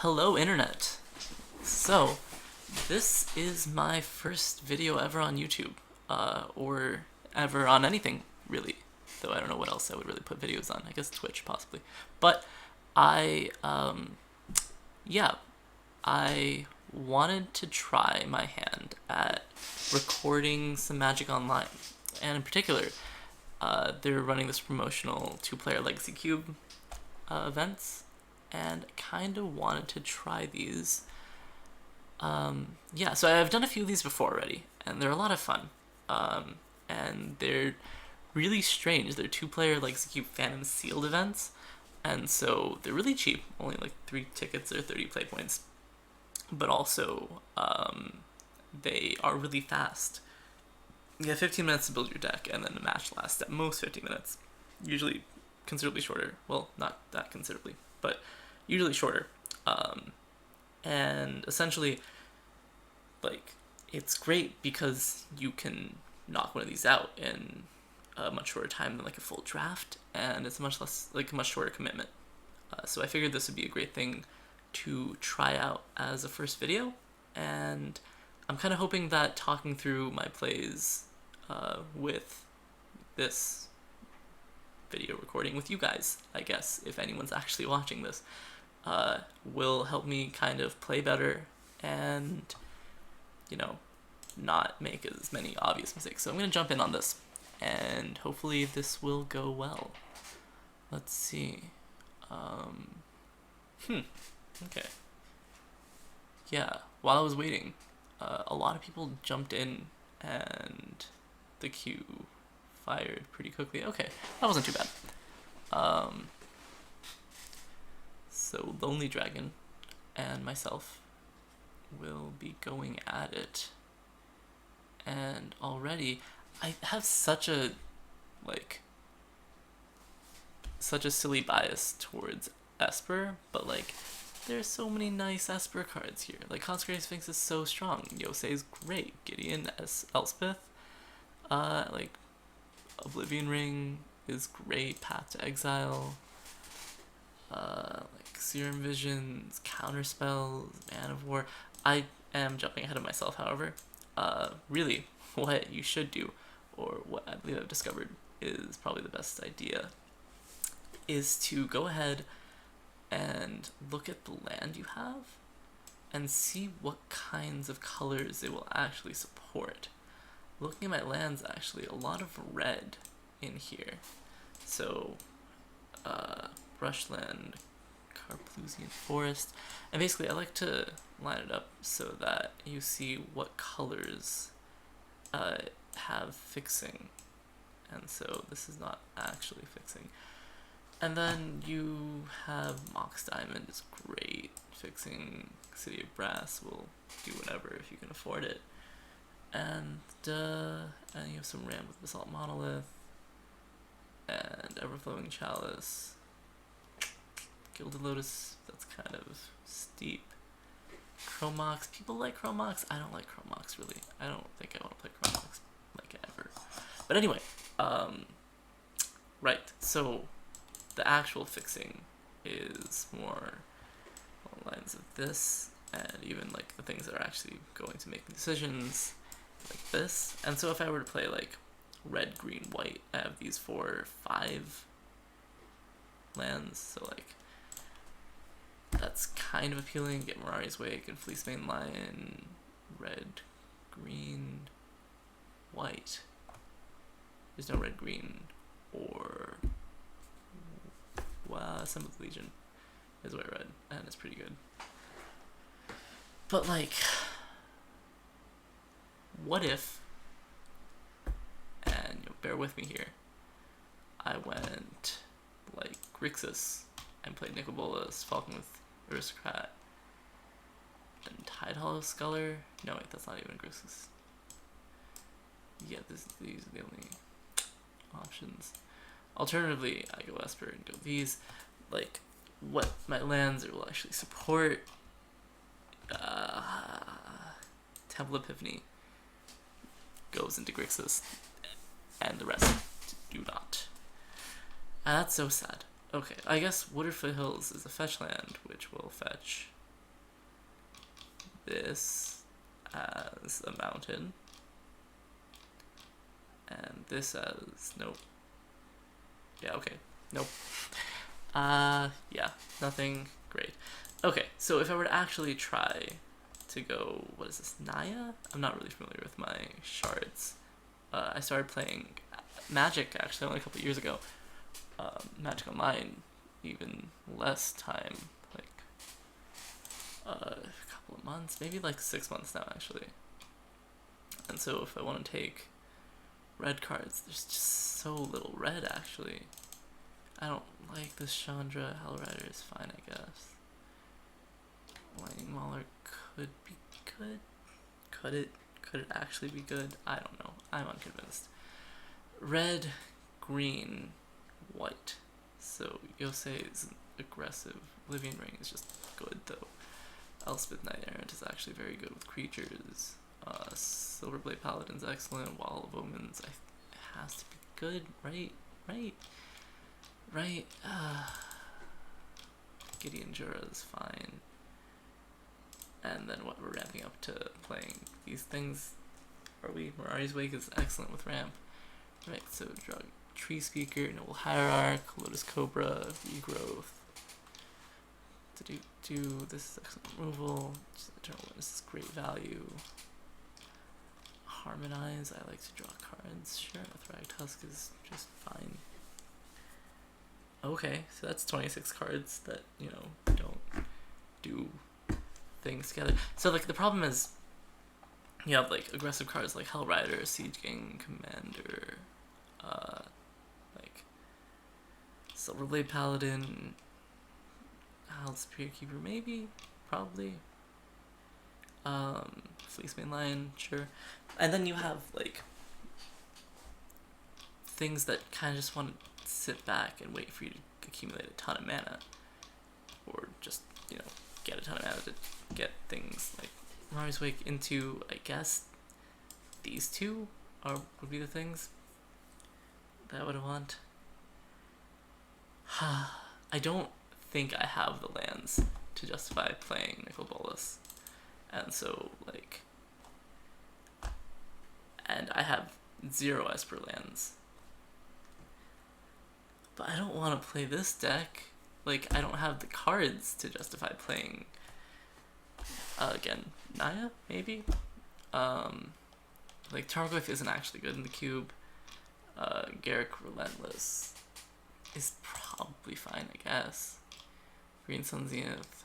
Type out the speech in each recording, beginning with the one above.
Hello, Internet. So, this is my first video ever on YouTube, or ever on anything, really. Though I don't know what else I would really put videos on. I guess Twitch, possibly. But I, yeah, I wanted to try my hand at recording some Magic Online. And in particular, they're running this promotional two-player Legacy Cube events, and I kind of wanted to try these. Yeah, so I've done a few of these before already, and they're a lot of fun. And they're really strange. They're two-player Legacy Cube Phantom Sealed events, and so they're really cheap, only like 3 tickets or 30 play points. But also, they are really fast. You have 15 minutes to build your deck, and then the match lasts at most 15 minutes. Usually considerably shorter. Well, not that considerably, but usually shorter. And essentially, like, it's great because you can knock one of these out in a much shorter time than like a full draft, and it's much less, like, a much shorter commitment. So I figured this would be a great thing to try out as a first video, and I'm kind of hoping that talking through my plays with this video recording with you guys, I guess, if anyone's actually watching this, will help me kind of play better and, you know, not make as many obvious mistakes. So I'm going to jump in on this, and hopefully this will go well. Let's see. Okay. Yeah, while I was waiting, a lot of people jumped in, and the queue fired pretty quickly. Okay, that wasn't too bad. So Lonely Dragon and myself will be going at it. And already, I have such a silly bias towards Esper, but like, there's so many nice Esper cards here. Like, Consecrated Sphinx is so strong. Yosei is great. Gideon, Elspeth, like, Oblivion Ring is great. Path to Exile, like Serum Visions, Counterspells, Man of War. I am jumping ahead of myself, however. Really, what you should do, or what I believe I've discovered is probably the best idea, is to go ahead and look at the land you have and see what kinds of colors it will actually support. Looking at my lands, actually, a lot of red in here. So, Brushland, Carplusian Forest, and basically I like to line it up so that you see what colors have fixing, and so this is not actually fixing. And then you have Mox Diamond is great. Fixing City of Brass will do whatever if you can afford it. And you have some Ram with Basalt Monolith, and Everflowing Chalice. Gilded Lotus, that's kind of steep. Chromox, people like Chromox. I don't like Chromox, really. I don't think I want to play Chromox, like, ever. But anyway, right, so the actual fixing is more along the lines of this, and even like the things that are actually going to make decisions, like this. And so if I were to play like red, green, white, I have these 4 or 5 lands, so like that's kind of appealing. Get Mirari's Wake and Fleecemane Lion, red, green, white. There's no red, green, or Assembled Legion is white red, and it's pretty good. But like, what if, and bear with me here, I went like Grixis and played Nicol Bolas, Falcon with Aristocrat, then Tidehollow Sculler. No, wait, that's not even Grixis. Yeah, these are the only options. Alternatively, I go Esper and go these. Like, what my lands will actually support. Temple Epiphany goes into Grixis, and the rest do not. And that's so sad. Okay, I guess Wooded Foothills is a fetch land, which will fetch this as a mountain. And this as... Nope. Yeah, okay. Nope. Yeah. Nothing great. Okay, so if I were to actually try to go... What is this? Naya? I'm not really familiar with my shards. I started playing Magic, actually, only a couple years ago. Magic Online, even less time. Like, a couple of months. Maybe like 6 months now, actually. And so if I want to take red cards, there's just so little red, actually. I don't like this Chandra. Hellrider is fine, I guess. Lightning Mauler could be good. Could it actually be good? I don't know. I'm unconvinced. Red, green, white. So Yosei's aggressive. Oblivion Ring is just good, though. Elspeth Knight Errant is actually very good with creatures. Silverblade Paladin's excellent. Wall of Omens, it has to be good, right? Gideon Jura is fine. And then what, we're ramping up to playing these things. Are we? Mirari's Wake is excellent with ramp. Right, so Drug Tree Speaker, Noble Hierarch, Lotus Cobra, Regrowth. This is excellent removal. Eternal Witness is great value. Harmonize, I like to draw cards. Sure, Thrag Tusk is just fine. Okay, so that's 26 cards that, don't do things together. So, like, the problem is you have, like, aggressive cards like Hellrider, Siege Gang Commander, like, Silverblade Paladin, Howled Superior Keeper, maybe, probably, Fleecemane Lion, sure. And then you have, like, things that kind of just want to sit back and wait for you to accumulate a ton of mana, or just, get a ton of mana to get things like Mirari's Wake into, I guess, these two would be the things that I would want. I don't think I have the lands to justify playing Nicol Bolas, and so, like, and I have 0 Esper lands. But I don't want to play this deck. Like, I don't have the cards to justify playing, again, Naya, maybe? Like, Tarmogoyf isn't actually good in the cube. Garruk Relentless is probably fine, I guess. Green Sun Zenith,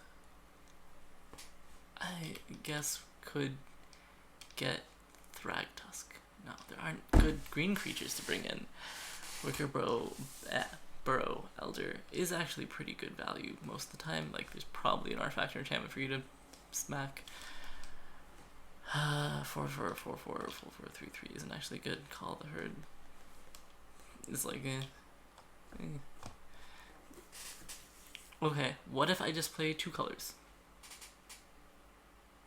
I guess, could get Thrag Tusk. No, there aren't good green creatures to bring in. Wicker Burrow Elder is actually pretty good value most of the time. Like, there's probably an artifact or enchantment for you to smack. 4/4/4/4/4/4/3/3 isn't actually good. Call the Herd. It's like, Okay, what if I just play 2 colors?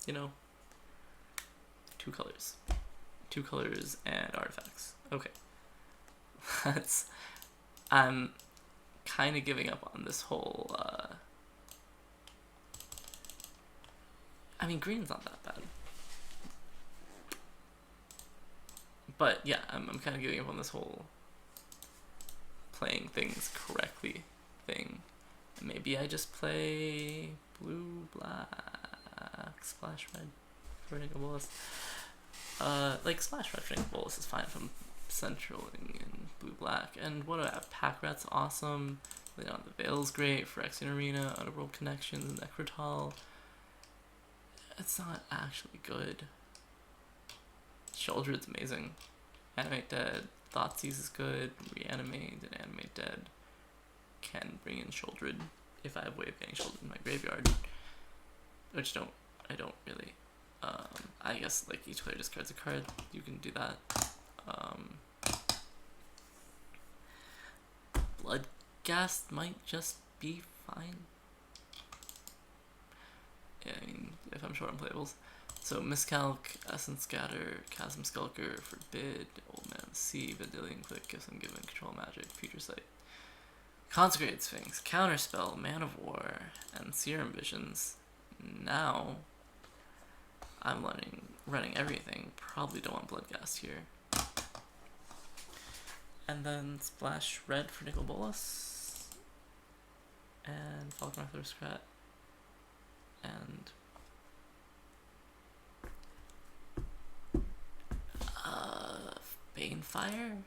2 colors. 2 colors and artifacts. Okay. I'm kind of giving up on this whole, I mean, green's not that bad. But, yeah, I'm kind of giving up on this whole playing things correctly thing. And maybe I just play blue, black, splash red for Nicol Bolas. Like, splash red for Nicol Bolas is fine if I'm centraling in blue black. And what do I have? Pack Rat's awesome. Lay on the Veil's great. Phyrexian Arena, Underworld Connections, Necrotal. It's not actually good. Sheoldred's amazing. Animate Dead. Thoughtseizes is good. Reanimate and Animate Dead. Can bring in Sheoldred if I have a way of getting Sheoldred in my graveyard. Which I don't really. I guess, like, each player discards a card. You can do that. Bloodghast might just be fine. Yeah, I mean, if I'm short on playables. So, Miscalc, Essence Scatter, Chasm Skulker, Forbid, Old Man Sea, Vendilion Click, Gifts Ungiven, Control Magic, Future Sight, Consecrated Sphinx, Counterspell, Man of War, and Serum Visions. Now, I'm running everything. Probably don't want Bloodghast here. And then splash red for Nicol Bolas. And Falcon Aristocrat. And Banefire?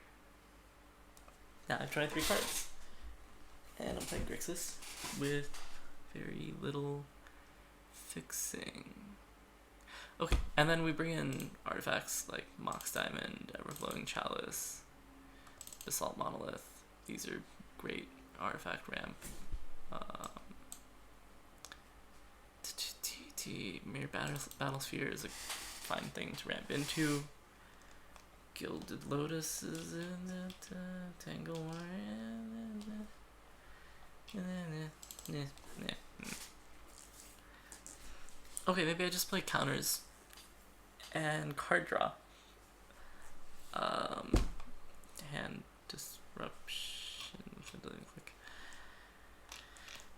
Yeah, I've tried 3 cards. And I'm playing Grixis with very little fixing. Okay, and then we bring in artifacts like Mox Diamond, Everflowing Chalice, Basalt Monolith. These are great artifact ramp. Mirror Battlesphere is a fine thing to ramp into. Gilded Lotus is in it. Tangle Okay, maybe I just play counters and card draw. Hand disruption. Click.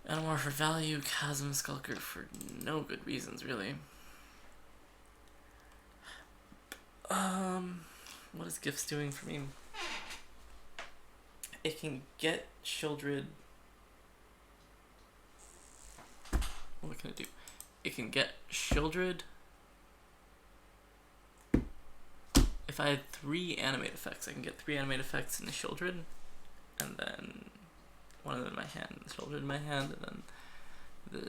Animal for value, Chasm Skulker for no good reasons, really. What is Gifts doing for me? It can get Shieldred. What can it do? It can get Shieldred. If I had 3 animate effects, I can get 3 animate effects in the Shieldred, and then one of them in my hand, and the Shieldred in my hand, and then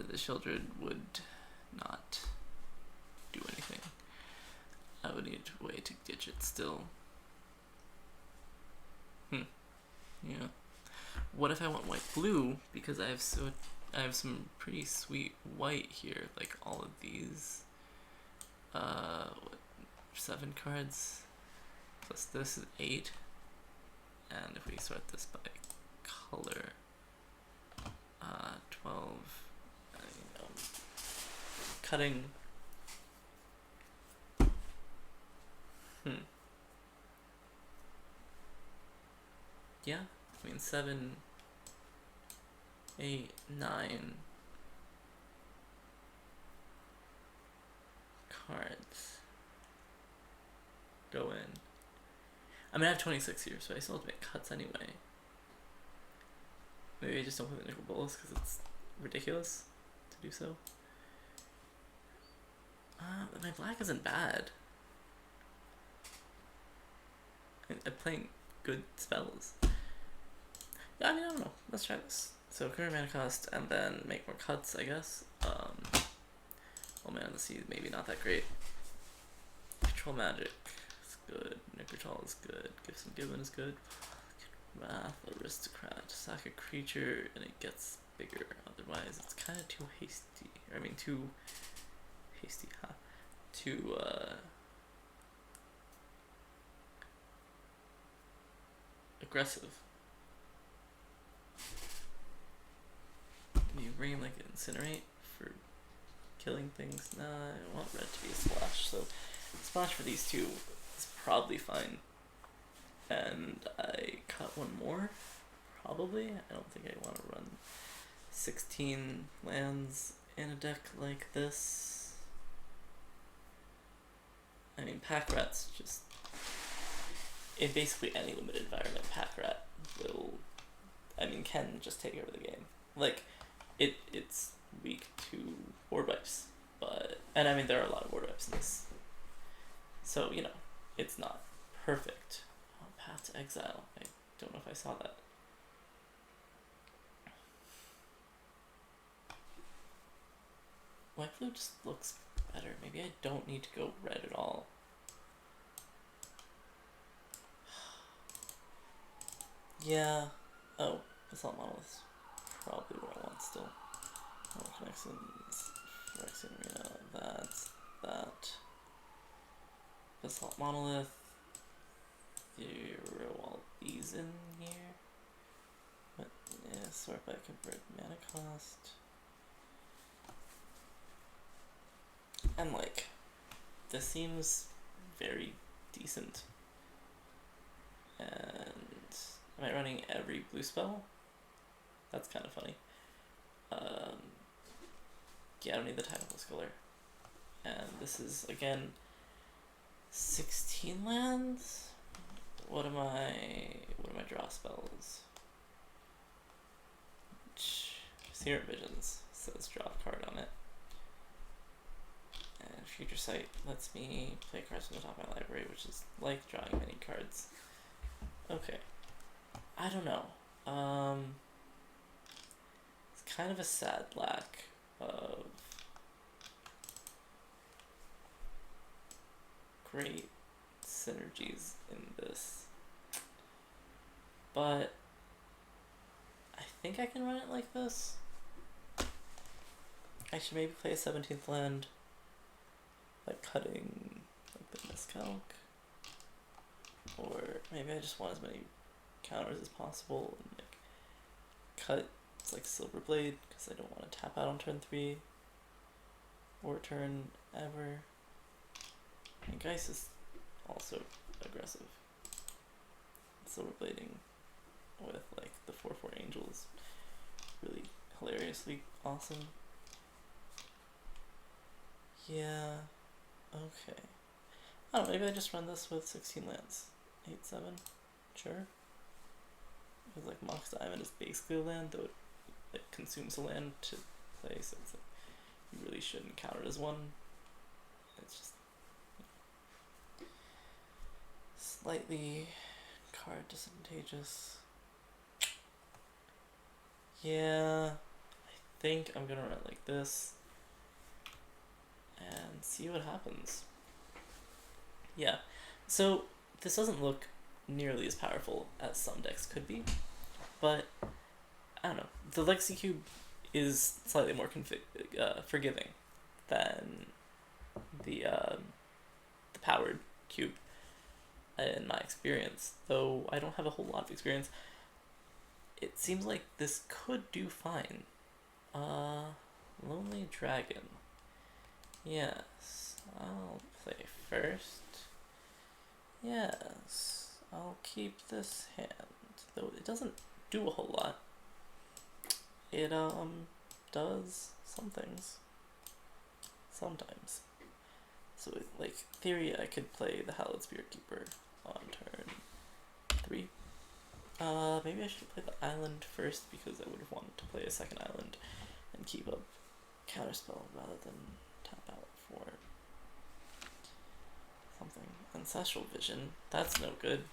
the Shieldred would not do anything. I would need a way to ditch it still. Yeah. What if I want white-blue? Because I have some pretty sweet white here, like all of these. 7 cards plus this is 8, and if we sort this by color, 12. Cutting. Yeah, I mean 7, 8, 9 cards go in. I mean, I have 26 here, so I still have to make cuts anyway. Maybe I just don't play the Nicol Bolas because it's ridiculous to do so. But my black isn't bad. I'm playing good spells. Yeah, I mean, I don't know. Let's try this. So current mana cost, and then make more cuts, I guess. Oh man, the sea maybe not that great. Control Magic is good. Necrotal is good. Gifts and Given is good. Wrath, Aristocrat. Sack a creature and it gets bigger. Otherwise, it's kind of too hasty. I mean, too hasty, huh? Too, aggressive. You bring in like Incinerate for killing things. Nah, I want red to be a splash, so splash for these 2 is probably fine. And I cut 1 more, probably. I don't think I want to run 16 lands in a deck like this. I mean, Pack Rat's just... in basically any limited environment, Pack Rat will... I mean, can just take over the game. Like, it's weak to board wipes, but... and I mean, there are a lot of board wipes in this. So, you know, it's not perfect. Oh, Path to Exile. I don't know if I saw that. White blue just looks better. Maybe I don't need to go red at all. Yeah. Oh, Basalt Monolith. Probably what I want still. More connections. Phyrexian Arena. That. Basalt Monolith. Throw all these in here. But yeah, sort by convert mana cost. And like, this seems very decent. And am I running every blue spell? That's kind of funny. Yeah, I don't need the Timeless color. And this is, again, 16 lands? What are my draw spells? Serum Visions says draw a card on it. And Future Sight lets me play cards from the top of my library, which is like drawing many cards. Okay. I don't know. It's kind of a sad lack of great synergies in this. But I think I can run it like this. I should maybe play a 17th land by cutting like the miscalc. Or maybe I just want as many counters as possible and like cut it's like Silver Blade because I don't want to tap out on turn 3 or turn ever. And Geist is also aggressive. Silver Blading with like the 4/4 Angels really hilariously awesome. Yeah, okay. I don't know, maybe I just run this with 16 lands. 8/7, sure. Because like Mox Diamond is basically a land, though it consumes a land to play, so it's like you really shouldn't count it as one. It's just slightly card disadvantageous. Yeah, I think I'm gonna run it like this and see what happens. Yeah, so this doesn't look nearly as powerful as some decks could be, but I don't know. The Legacy Cube is slightly more forgiving than the Powered Cube in my experience, though I don't have a whole lot of experience. It seems like this could do fine. Lonely Dragon. Yes, I'll play first. Yes, I'll keep this hand, though it doesn't do a whole lot. It does some things sometimes. So like theory, I could play the Hallowed Spirit Keeper on turn 3. Maybe I should play the island first because I would have wanted to play a second island and keep up counterspell rather than tap out for something. Ancestral Vision, that's no good.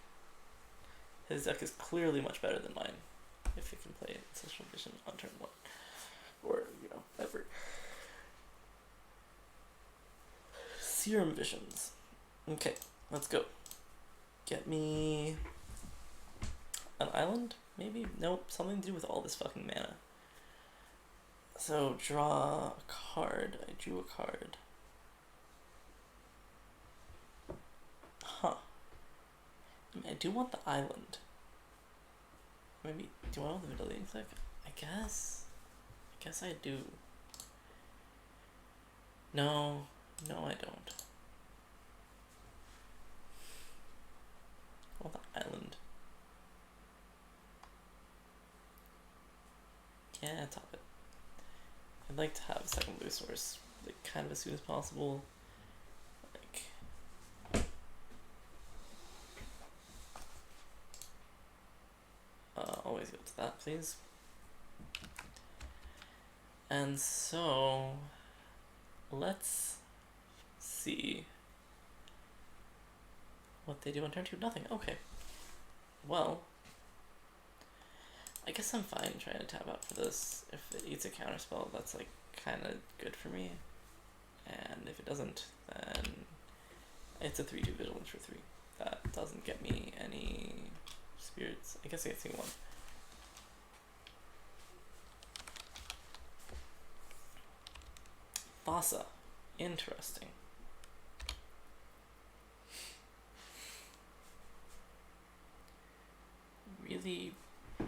His deck is clearly much better than mine if he can play Ancestral Vision on turn 1. Or, ever. Serum Visions. Okay, let's go. Get me an island, maybe? Nope, something to do with all this fucking mana. So, draw a card. I drew a card. Huh. I do want the island. Maybe, do I want the Vendilion Click? I guess I do. No, I don't. I want the island. Yeah, top it. I'd like to have a second blue source, like, kind of as soon as possible. Like, always go to that, please. And so, let's see what they do on turn 2. Nothing. Okay. Well, I guess I'm fine trying to tap out for this. If it eats a counterspell, that's like kind of good for me. And if it doesn't, then it's a 3/2 Vigilance for 3. That doesn't get me any spirits. I guess I get to 1. Thassa. Interesting.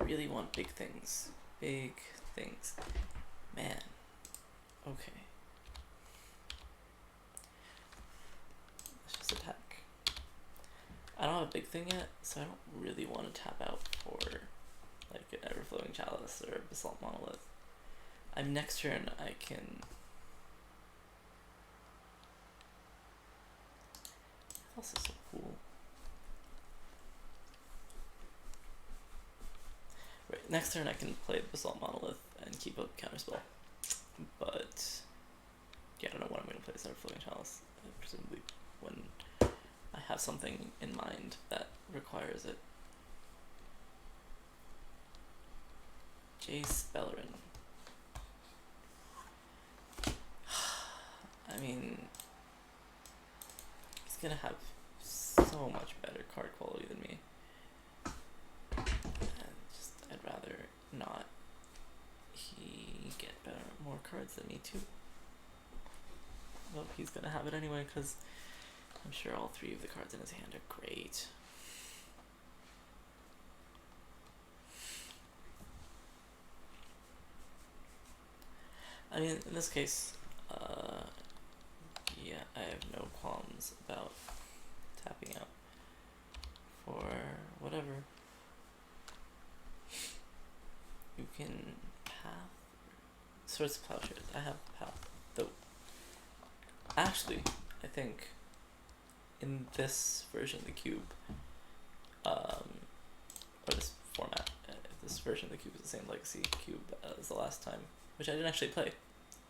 Really want big things. Big things. Man. Okay. Let's just attack. I don't have a big thing yet, so I don't really want to tap out for like an Everflowing Chalice or a Basalt Monolith. Next turn I can Also so cool. Right, next turn I can play Basalt Monolith and keep up Counterspell. But yeah, I don't know what I'm going to play instead of Floating Chalice. Presumably when I have something in mind that requires it. Jace Bellerin. I mean, he's gonna have so much better card quality than me. And I'd rather not he get more cards than me too. Well, he's gonna have it anyway, because I'm sure all three of the cards in his hand are great. I mean, in this case, yeah, I have no qualms about tapping out for whatever. You can path Swords of Plowshares. I have path, though. Actually, I think in this version of the cube, or this format, this version of the cube is the same legacy cube as the last time, which I didn't actually play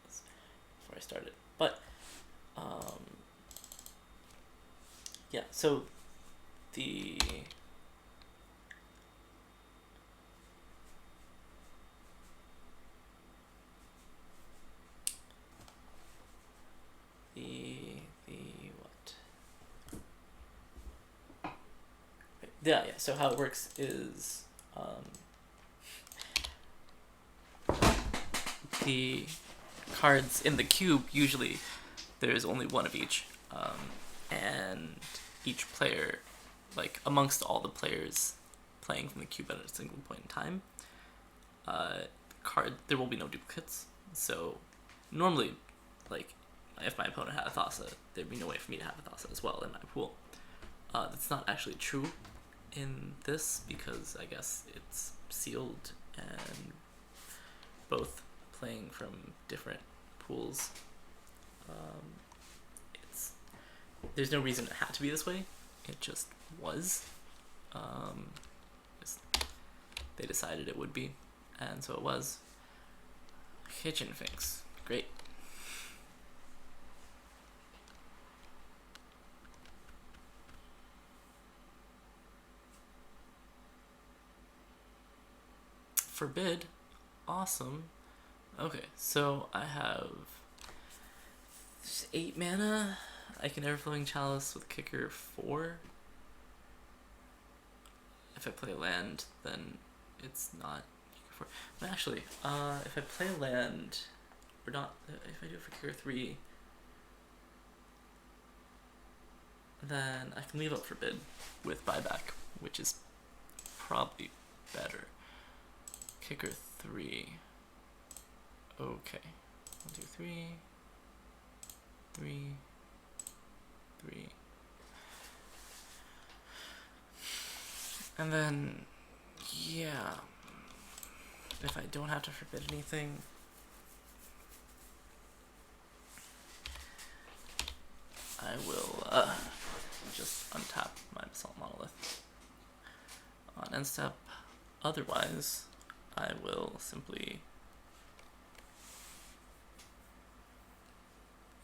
before I started. But yeah, so the what? Yeah. So how it works is the cards in the cube, usually there's only one of each, and each player, like amongst all the players playing from the cube at a single point in time, there will be no duplicates. So normally, like, if my opponent had a Thassa, there'd be no way for me to have a Thassa as well in my pool. That's not actually true in this, because I guess it's sealed and both playing from different pools. There's no reason it had to be this way. It just was. They decided it would be, and so it was. Kitchen Finks, great. Forbid, awesome. Okay, so I have 8 mana. I can Everflowing Chalice with kicker 4. If I play land, then it's not kicker 4. But actually, if I play land, or not, if I do it for kicker 3, then I can leave up Forbid with buyback, which is probably better. Kicker 3. Okay. 1, 2, 3. 3. 3. And then, yeah. If I don't have to forbid anything, I will just untap my Basalt Monolith on end step. Otherwise, I will simply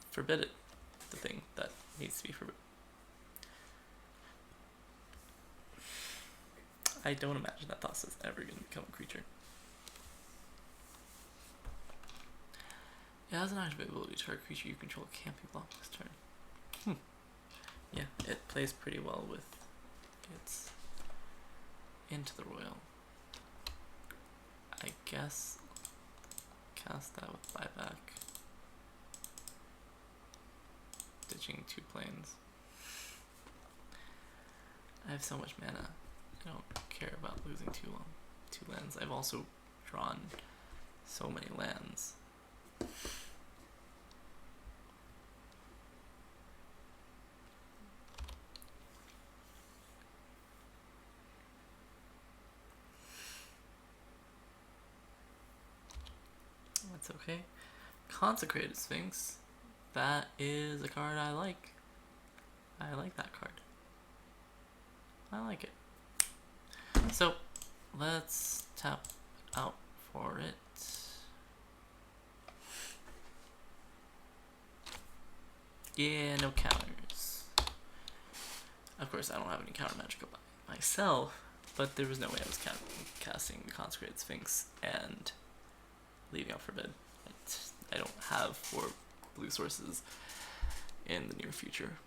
forbid it, the thing that needs to be forbidden. I don't imagine that Thassa is ever going to become a creature. It has an active ability to target creature you control can't be blocked this turn. Yeah, it plays pretty well with its Into the Royal. I guess cast that with buyback. Ditching 2 planes. I have so much mana. I don't care about losing 2 lands. I've also drawn so many lands. That's okay. Consecrated Sphinx. That is a card I like. I like that card. I like it. So, let's tap out for it. Yeah, no counters. Of course, I don't have any counter magic by myself, but there was no way I was casting the Consecrated Sphinx and leaving out Forbid. I don't have 4 blue sources in the near future.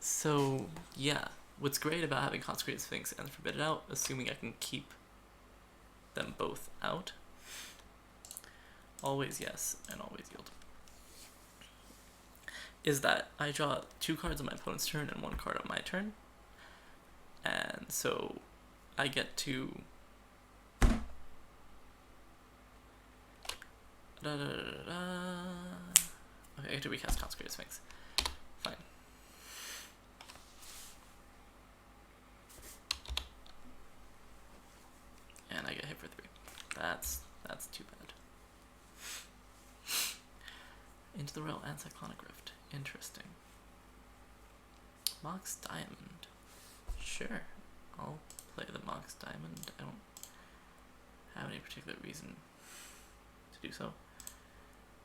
So, yeah. What's great about having Consecrated Sphinx and Forbid out, assuming I can keep them both out, always yes and always yield, is that I draw 2 cards on my opponent's turn and 1 card on my turn. And so I get to okay, I get to recast Consecrated Sphinx. Fine. And I get hit for 3. That's too bad. Into the Rail and Cyclonic Rift. Interesting. Mox Diamond. Sure. I'll play the Mox Diamond. I don't have any particular reason to do so.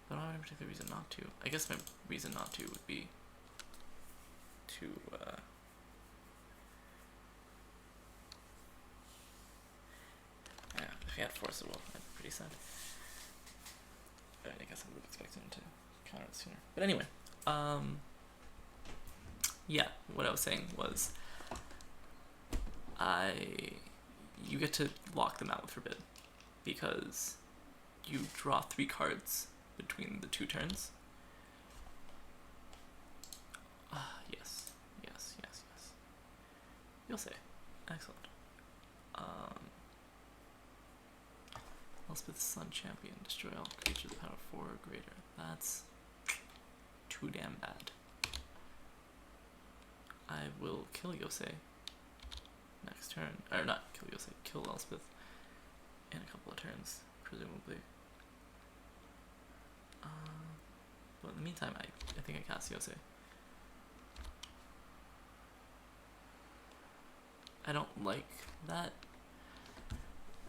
But I don't have any particular reason not to. I guess my reason not to would be to yeah, if he had Force of Will, I'd be pretty sad. But I guess I would have expected him to counter it sooner. But anyway, yeah, what I was saying was you get to lock them out with Forbid because you draw 3 cards between the 2 turns. Yes. You'll say. Excellent. Elspeth's Sun Champion. Destroy all creatures of power 4 or greater. That's too damn bad. I will kill Yosei next turn. Or not kill Yosei, kill Elspeth in a couple of turns, presumably. But in the meantime, I think I cast Yosei. I don't like that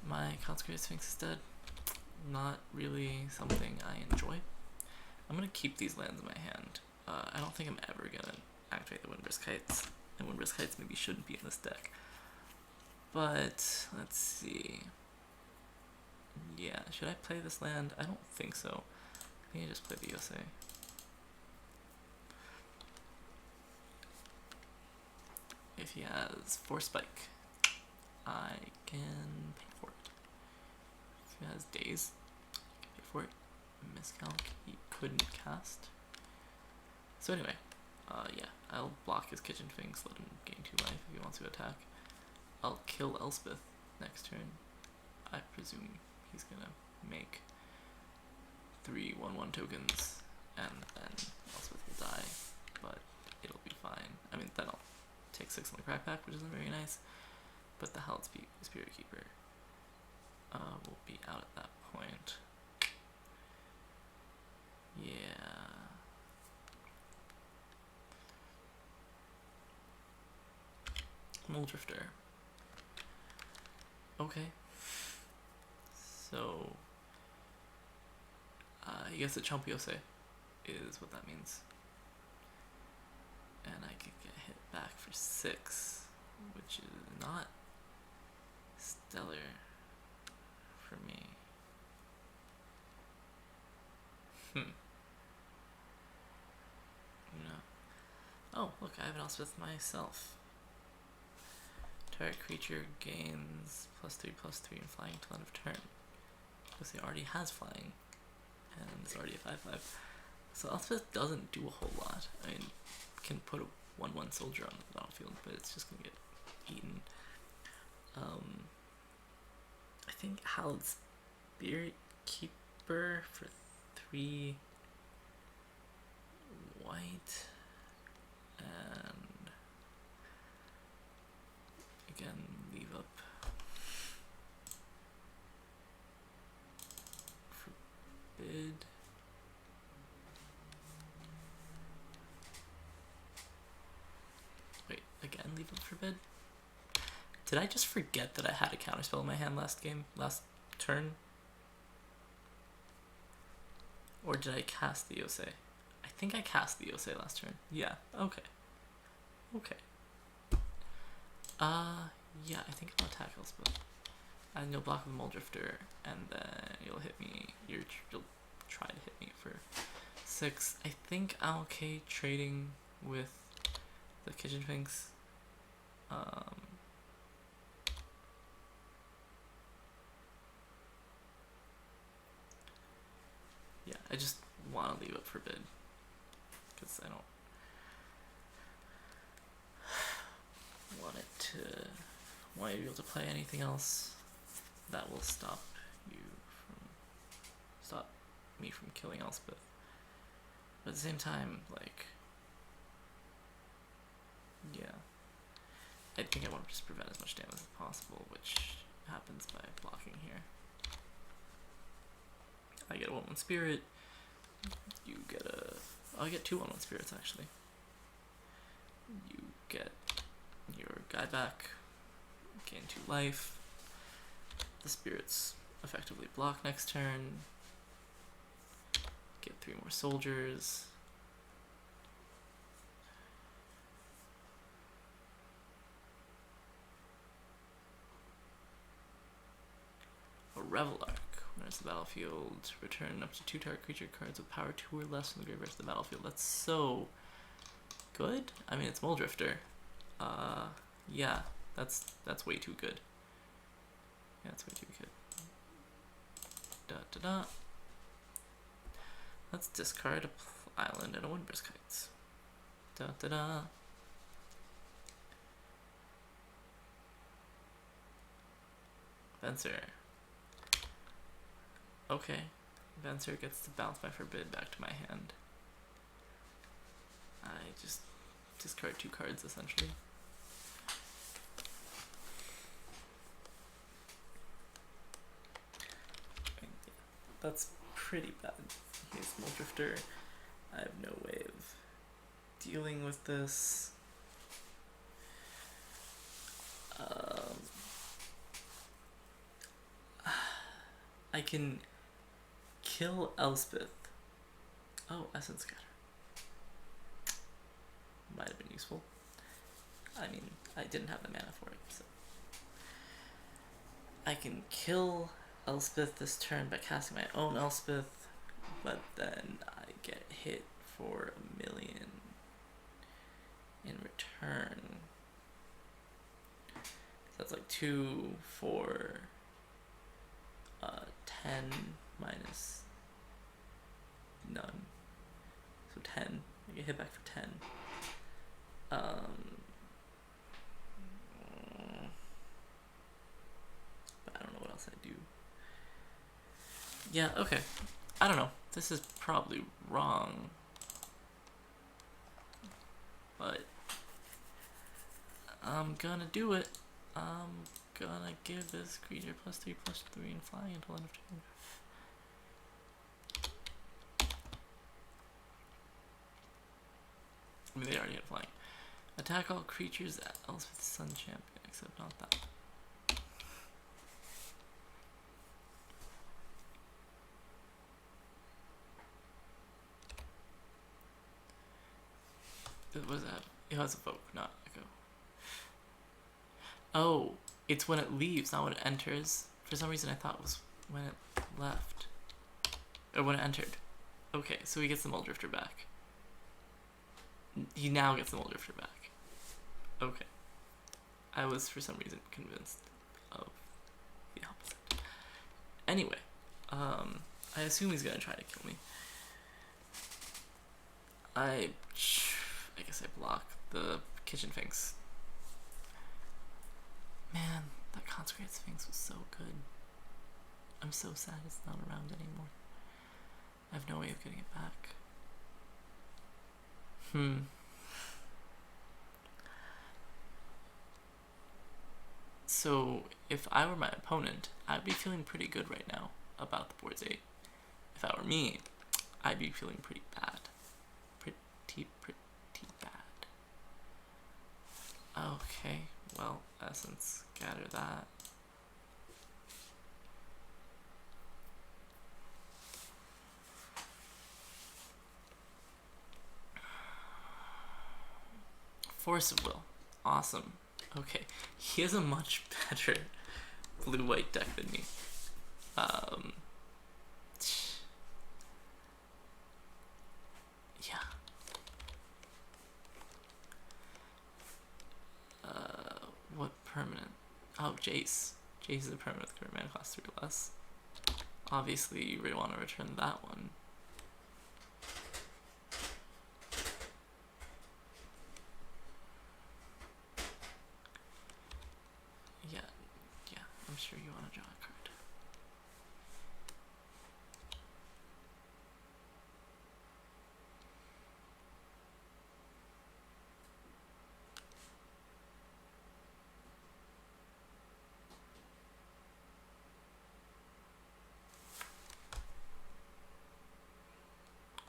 my Consecrated Sphinx is dead. Not really something I enjoy. I'm gonna keep these lands in my hand. I don't think I'm ever gonna activate the Windbrisk Heights, and Windbrisk Heights maybe shouldn't be in this deck. But let's see. Yeah, should I play this land? I don't think so. I think I just play the Yosei. If he has Force Spike, I can pay for it. If he has Daze, I can pay for it. Miscalc, he couldn't cast. So anyway, yeah, I'll block his Kitchen Sphinx, let him gain 2 life if he wants to attack. I'll kill Elspeth next turn. I presume he's gonna make 3 1/1 tokens, and then Elspeth will die, but it'll be fine. I mean, then I'll take 6 on the Crack Pack, which isn't very nice, but the Hallowed Spirit Keeper will be out at that point. Yeah. Muldrifter. Okay. So, I guess the Chump Yosei is what that means. And I can get hit back for 6, which is not stellar for me. No. Oh, look, I have an Elspeth myself. Target creature gains +3/+3 and flying till end of turn. Because it already has flying. And it's already a 5/5. So Elspeth doesn't do a whole lot. I mean, can put a 1/1 soldier on the battlefield, but it's just gonna get eaten. I think Hallowed Spirit Keeper for 3 white, and again leave up Forbid. Did I just forget that I had a counterspell in my hand last turn? Or did I cast the Yosei? I think I cast the Yosei last turn. Yeah, okay. Okay. Yeah, I think I'll attack Elspeth. And you'll block with Muldrifter, and then you'll hit me. You'll try to hit me for 6. I think I'm okay trading with the Kitchen Finks. Yeah, I just want to leave it forbid because I don't want you to be able to play anything else that will stop me from killing Elspeth. But at the same time, like, yeah, I think I want to just prevent as much damage as possible, which happens by blocking here. I get a 1/1 spirit. You get I get 2 1/1 spirits actually. You get your guy back, gain 2 life. The spirits effectively block next turn. Get 3 more soldiers. A Revelark. When it's the battlefield, return up to 2 target creature cards with power 2 or less from the graveyard to the battlefield. That's so good. I mean, it's Muldrifter. Yeah, that's way too good. Yeah, that's way too good. Let's discard a island and a Windburst Kites. Venser. Okay. Venser gets to bounce my Forbid back to my hand. I just discard 2 cards essentially. That's pretty bad. He's Muldrifter. I have no way of dealing with this. I can kill Elspeth. Oh, Essence Scatter. Might have been useful. I mean, I didn't have the mana for it, so. I can kill Elspeth this turn by casting my own Elspeth, but then I get hit for 1,000,000 in return. So that's like 2 for 10 minus none. So 10. I get hit back for 10. But I don't know what else I do. Yeah, okay. I don't know. This is probably wrong. But I'm gonna do it. I'm gonna give this creature +3/+3 and flying until end of turn. I mean, they already had flying. Attack all creatures else with Sun Champion, except not that. What was that? It has Evoke, not Echo. Oh, it's when it leaves, not when it enters. For some reason I thought it was when it left. Or when it entered. Okay, so he gets the Muldrifter back. He now gets the Muldrifter back. Okay. I was, for some reason, convinced of the opposite. Anyway, I assume he's gonna try to kill me. I guess I block the Kitchen Finks. Man, that Consecrated Sphinx was so good. I'm so sad it's not around anymore. I have no way of getting it back. So, if I were my opponent, I'd be feeling pretty good right now about the board's 8. If I were me, I'd be feeling pretty bad. Pretty bad. Okay, well, Essence Let's gather that. Force of Will. Awesome. Okay. He has a much better blue-white deck than me. Yeah. What permanent? Oh, Jace. Jace is a permanent with current mana cost 3 or less. Obviously, you really want to return that one. Yeah, I'm sure you want to draw a card.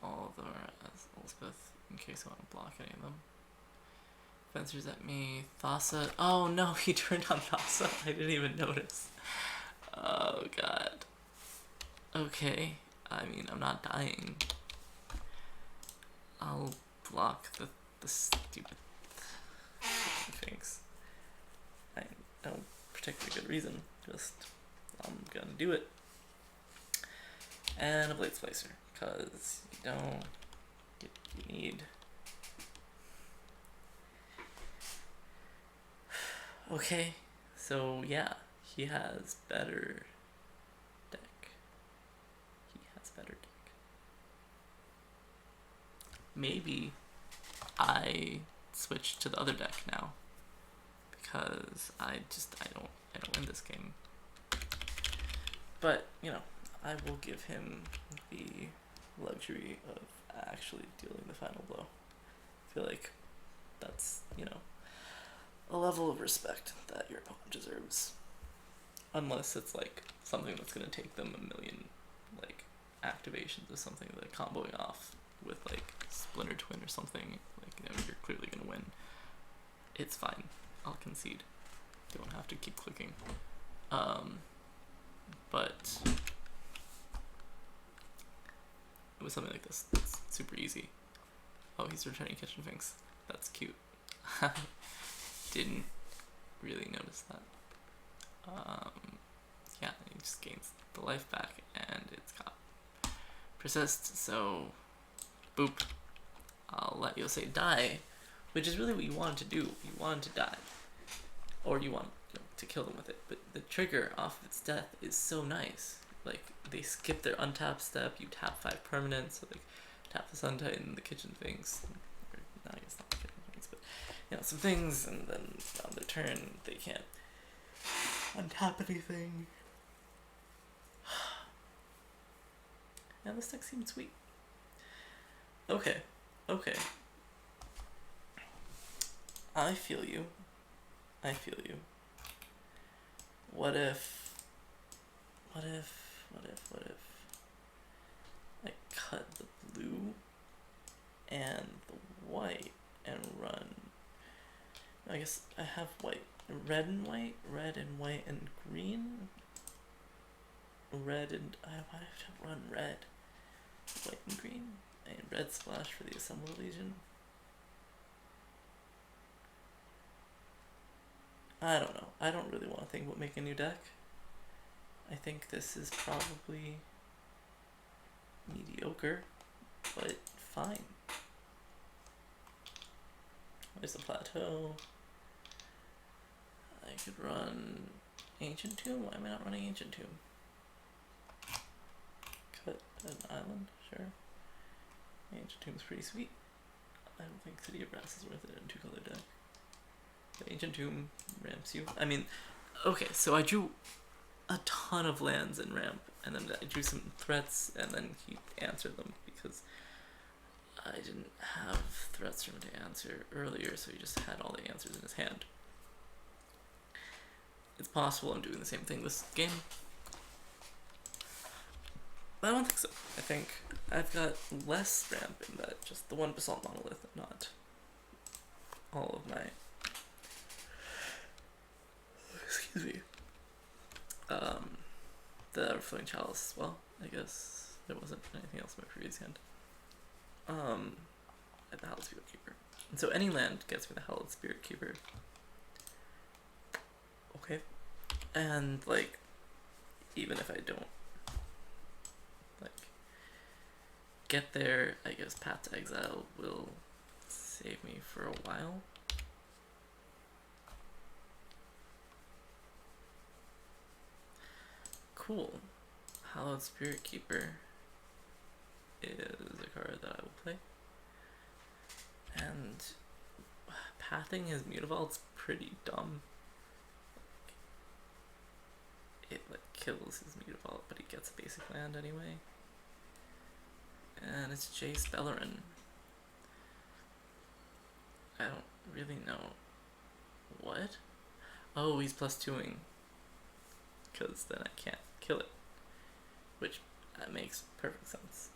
All of them are as Elspeth, in case I want to block any of them. Fencers at me. Thassa. Oh no, he turned on Thassa. I didn't even notice. Oh god. Okay. I mean, I'm not dying. I'll block the stupid things. I no particularly good reason. Just I'm gonna do it. And a Blade Splicer, because you need. Okay, so yeah, he has better deck. Maybe I switch to the other deck now, because I don't win this game. But I will give him the luxury of actually dealing the final blow. I feel like that's a level of respect that your opponent deserves. Unless it's like something that's gonna take them a million like activations or something, like comboing off with like Splinter Twin or something, like you're clearly gonna win. It's fine. I'll concede. You don't have to keep clicking. But with something like this, it's super easy. Oh, he's returning Kitchen Finks. That's cute. Didn't really notice that. Yeah, he just gains the life back, and it's got persist, so boop. I'll let Yosei die, which is really what you wanted to do. You wanted to die. Or you want to kill them with it. But the trigger off of its death is so nice. Like, they skip their untap step, you tap 5 permanents, so like tap the Sun Titan, the Kitchen Finks, or I guess not the Kitchen Finks, but some things, and then on their turn they can't untap anything. Yeah, this deck seemed sweet. Okay. I feel you. What if I cut the blue and the white and run? I guess I have red and white and green. Red and I have to run red, white and green, and red splash for the Assembled Legion. I don't know. I don't really want to think about making a new deck. I think this is probably mediocre, but fine. There's a plateau. I could run Ancient Tomb. Why am I not running Ancient Tomb? Cut an island, sure. Ancient Tomb's pretty sweet. I don't think City of Brass is worth it in 2-color deck. The Ancient Tomb ramps you. I mean, okay, so I drew a ton of lands in ramp, and then I drew some threats, and then he answered them because I didn't have threats for him to answer earlier, so he just had all the answers in his hand. It's possible I'm doing the same thing this game, but I don't think so. I think I've got less ramp in that just the one Basalt Monolith, and not all of my excuse me. The Overflowing Chalice as well, I guess. There wasn't anything else in my previous hand. At the Hallowed Spirit Keeper. And so any land gets me the Hallowed Spirit Keeper. Okay. And, like, even if I don't, like, get there, I guess Path to Exile will save me for a while. Cool. Hallowed Spirit Keeper is a card that I will play. And pathing his Mutavault's pretty dumb. It like kills his Mutavault, but he gets a basic land anyway. And it's Jace Beleren. I don't really know. What? Oh, he's +2ing. Because then I can't kill it. Which makes perfect sense.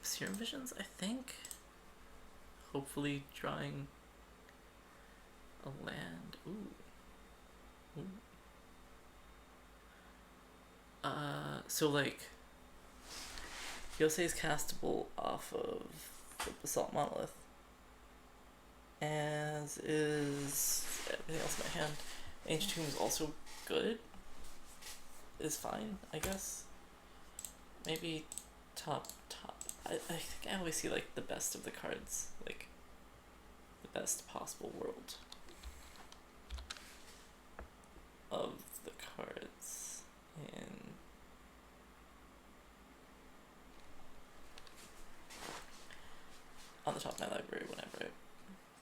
Serum Visions, I think. Hopefully drawing a land. Ooh. So like Yosei is castable off of the Basalt Monolith. As is everything else in my hand. Ancient Tomb is also good. Is fine, I guess. Maybe top. I think I always see like the best of the cards, like the best possible world of the cards in on the top of my library whenever I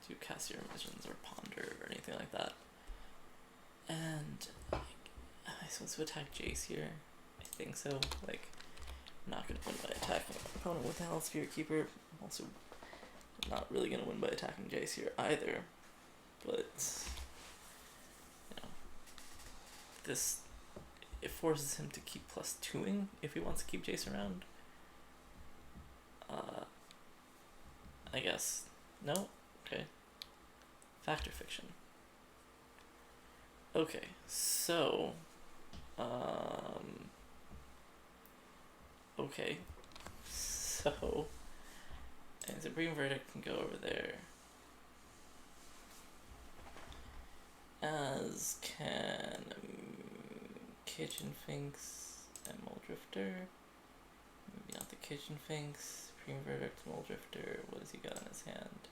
do cast Serum Visions or Ponder or anything like that. And like, am I supposed to attack Jace here? I think so. Like, I'm not gonna win by attacking my opponent with the Hallowed Spirit Keeper. I'm also not really gonna win by attacking Jace here either. But you know, this it forces him to keep +2ing if he wants to keep Jace around. I guess. No? Okay. Fact or fiction? Okay, so okay. So and Supreme Verdict can go over there. As can Kitchen Finks and Muldrifter. Maybe not the Kitchen Finks. Supreme Verdict, Muldrifter. What has he got in his hand?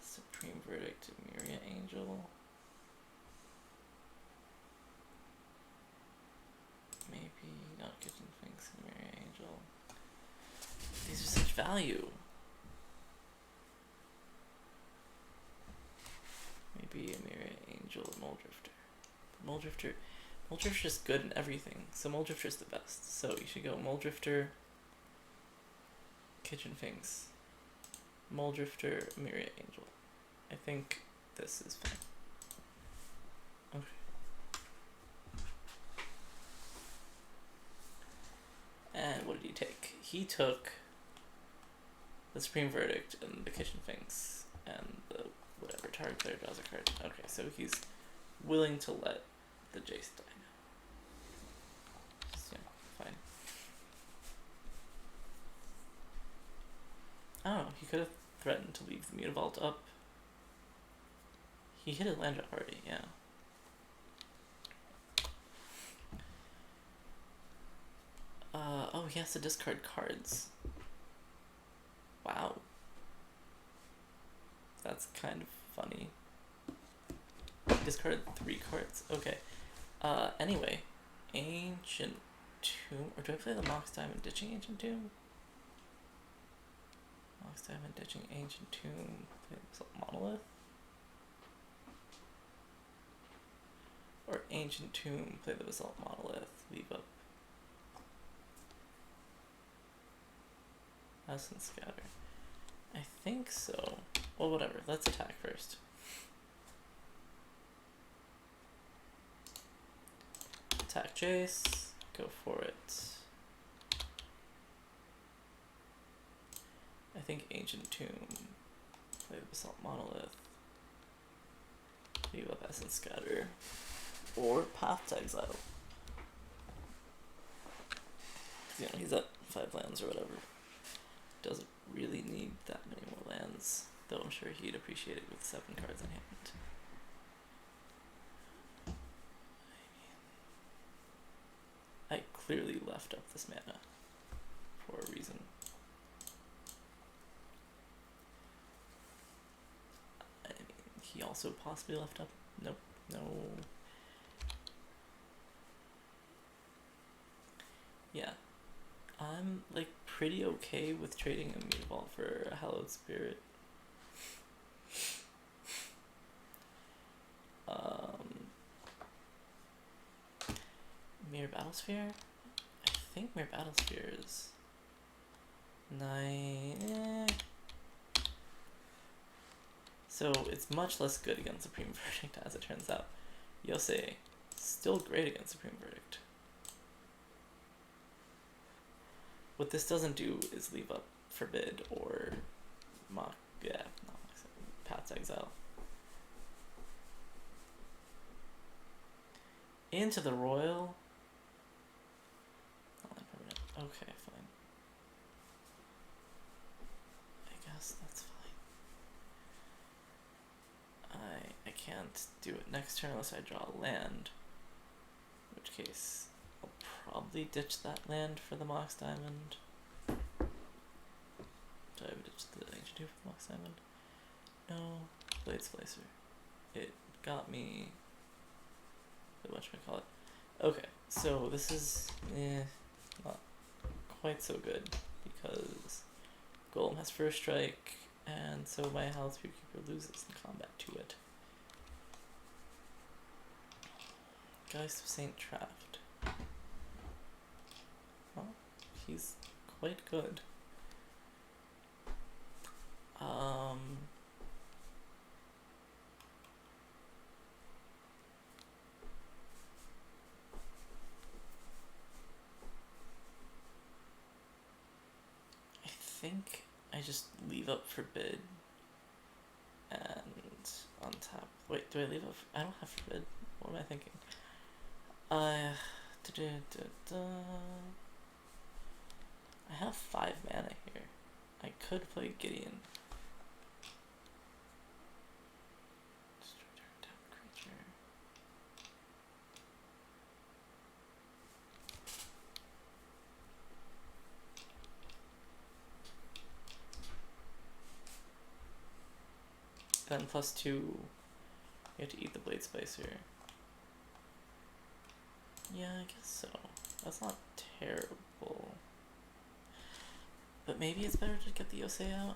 Supreme Verdict, Myria Angel. Maybe not Kitchen Finks and Myria Angel. These are such value. Maybe a Myria Angel and Muldrifter. Muldrifter's good in everything, so Muldrifter's the best. So you should go Muldrifter, Kitchen Finks, Muldrifter, Myria Angel. I think this is fine. Okay. And what did he take? He took the Supreme Verdict and the Kitchen Finks and the whatever target player draws a card. Okay, so he's willing to let the Jace die now. Just, fine. Oh, he could have threatened to leave the Mutavault up. He hit a land drop already, yeah. Oh, he has to discard cards. Wow. That's kind of funny. Discarded 3 cards. Okay. Anyway. Ancient Tomb. Or do I play the Mox Diamond ditching Ancient Tomb? Mox Diamond ditching Ancient Tomb. Play the Monolith? Or Ancient Tomb, play the Basalt Monolith, leave up House and Scatter. I think so. Well, whatever. Let's attack first. Attack Jace. Go for it. I think Ancient Tomb Play the Basalt Monolith. Leave up Essence Scatter. Or Path to Exile. You know, he's at 5 lands or whatever. Doesn't really need that many more lands, though I'm sure he'd appreciate it with 7 cards in hand. I clearly left up this mana for a reason. I mean, he also possibly left up. Nope, no. Yeah, I'm like pretty okay with trading a Mutavault for a Hallowed Spirit. Mirror Battlesphere? I think Mirror Battlesphere is 9. So it's much less good against Supreme Verdict, as it turns out. Yosei, still great against Supreme Verdict. What this doesn't do is leave up Forbid or Path to Exile. Into the Royal. Okay, fine. I guess that's fine. I can't do it next turn unless I draw a land. In which case, I'll probably ditch that land for the Mox Diamond. Do I ditch the Ancient Two for the Mox Diamond? No. Blade Splicer. It got me. Whatchamacallit. Okay, so this is not quite so good because Golem has first strike, and so my Hallowed Spirit Keeper loses in combat to it. Geist of Saint Traft. Well, he's quite good. I think I just leave up Forbid and untap. Wait, do I leave up? I don't have Forbid. What am I thinking? I have 5 mana here. I could play Gideon. Creature. Then +2, you have to eat the Blade Spicer. Yeah, I guess so. That's not terrible. But maybe it's better to get the Yosei out?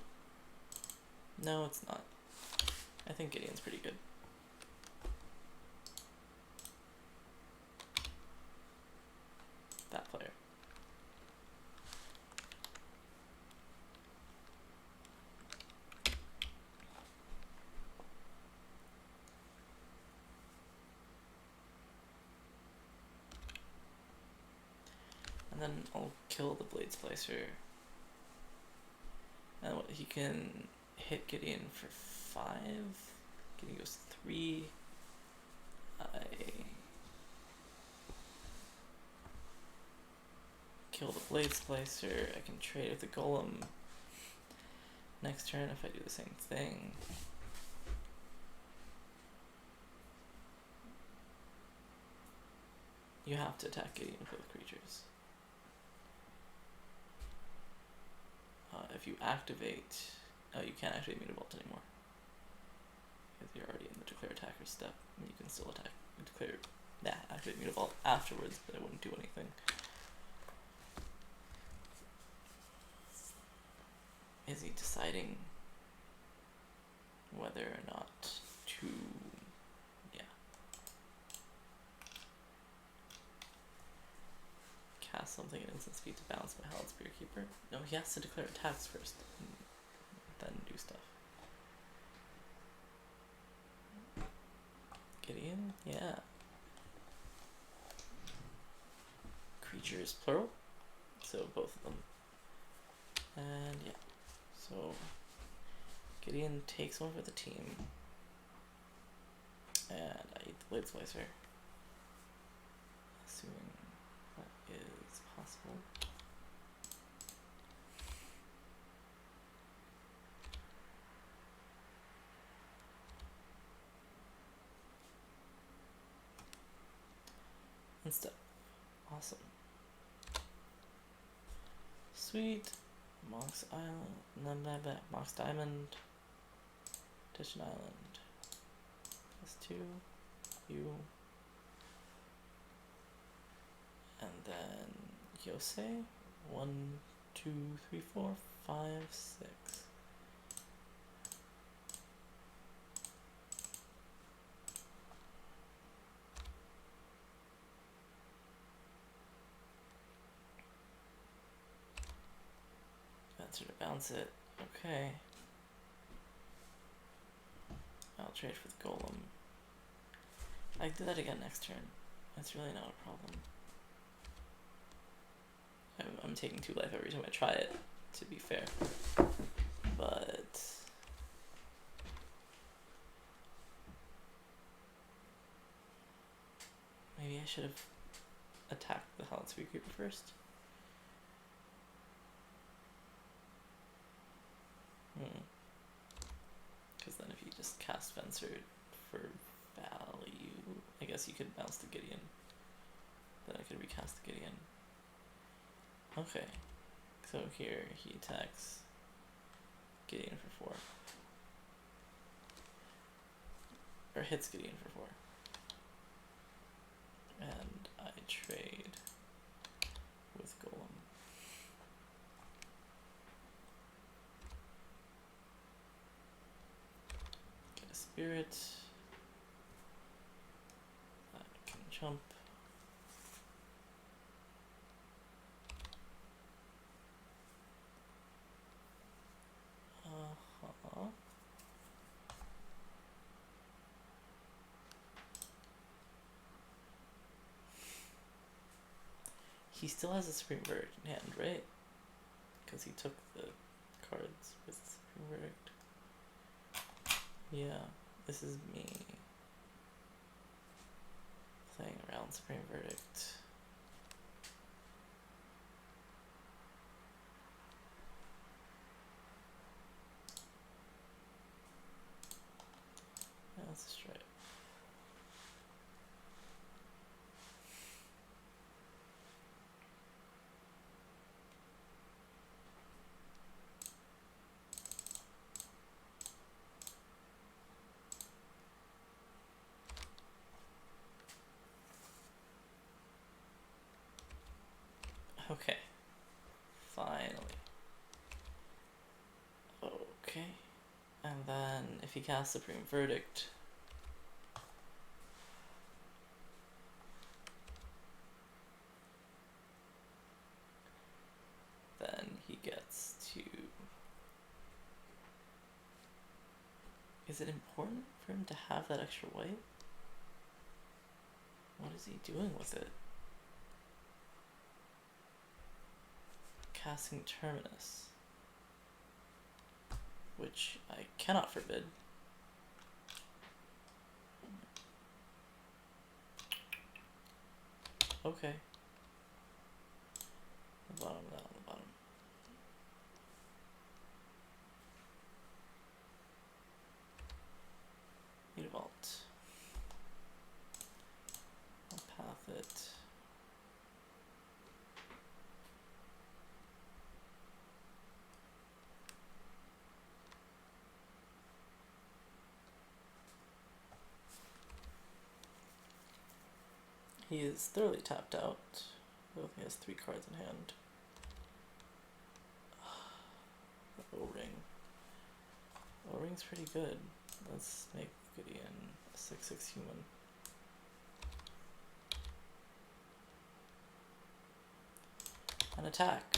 No, it's not. I think Gideon's pretty good. That player. And then I'll kill the Blade Splicer. And what, he can hit Gideon for 5. Gideon goes 3. I kill the Blade Splicer. I can trade with the Golem next turn if I do the same thing. You have to attack Gideon with both creatures. If you activate, you can't activate Mutavault anymore because you're already in the declare attacker step. And you can still attack, activate Mutavault afterwards, but it wouldn't do anything. Is he deciding whether or not to? Cast something at instant speed to balance my Hallowed Spirit Keeper? No, he has to declare attacks first, and then do stuff. Gideon? Yeah. Creatures plural, so both of them. And yeah, so Gideon takes over the team. And I eat the Blade Slicer. Assuming that is possible. Instead. Awesome. Sweet. Monk's Island. Monk's Diamond. Ditch an Island. Plus 2. You. And then Yosei. 1, 2, 3, 4, 5, 6. Answer to bounce it. Okay. I'll trade for the golem. I can do that again next turn. That's really not a problem. I'm taking 2 life every time I try it, to be fair. But maybe I should have attacked the Halansui Creeper first. Because then if you just cast Fencer for value, I guess you could bounce the Gideon. Then I could recast the Gideon. Okay, so here he attacks Gideon for 4. Or hits Gideon for 4. And I trade with Golem. Get a Spirit. I can jump. He still has a Supreme Verdict in hand, right? Because he took the cards with Supreme Verdict. Yeah, this is me playing around Supreme Verdict. Yeah, let's just try it. Okay. Finally. Okay. And then if he casts Supreme Verdict, then he gets to... Is it important for him to have that extra white? What is he doing with it? Casting Terminus, which I cannot forbid. Okay. The bottom of that on the bottom. Need a vault. I'll path it. He is thoroughly tapped out. He only has 3 cards in hand. The O-Ring. O-Ring's pretty good. Let's make Gideon a 6/6 human. An attack.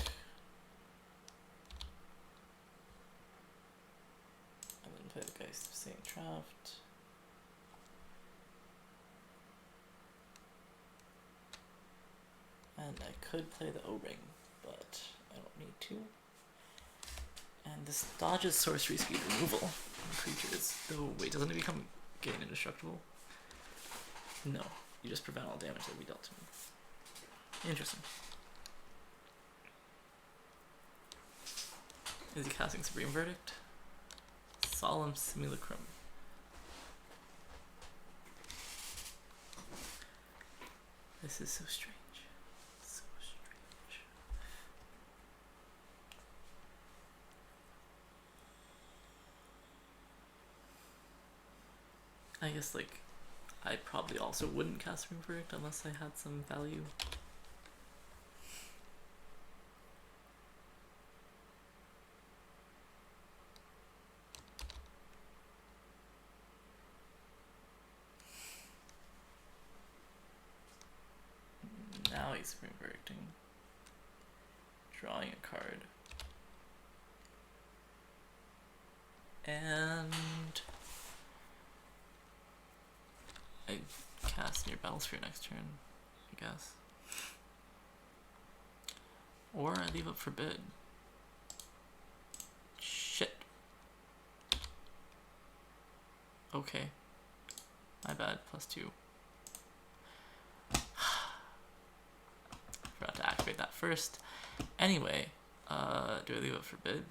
And then play the Geist of Saint Draft. And I could play the O-Ring, but I don't need to. And this This dodges sorcery speed removal on creatures. Oh wait, doesn't it become gain indestructible? No, you just prevent all damage that we dealt to him. Interesting. Is he casting Supreme Verdict? Solemn Simulacrum. This is so strange. So strange. I guess, like, I probably also wouldn't cast Supreme Verdict unless I had some value. Now he's Supreme Verdicting. Drawing a card. And I cast near Battlesphere next turn, I guess. Or I leave up Forbid. Shit. Okay. My bad, +2. Forgot to activate that first. Anyway, do I leave up Forbid?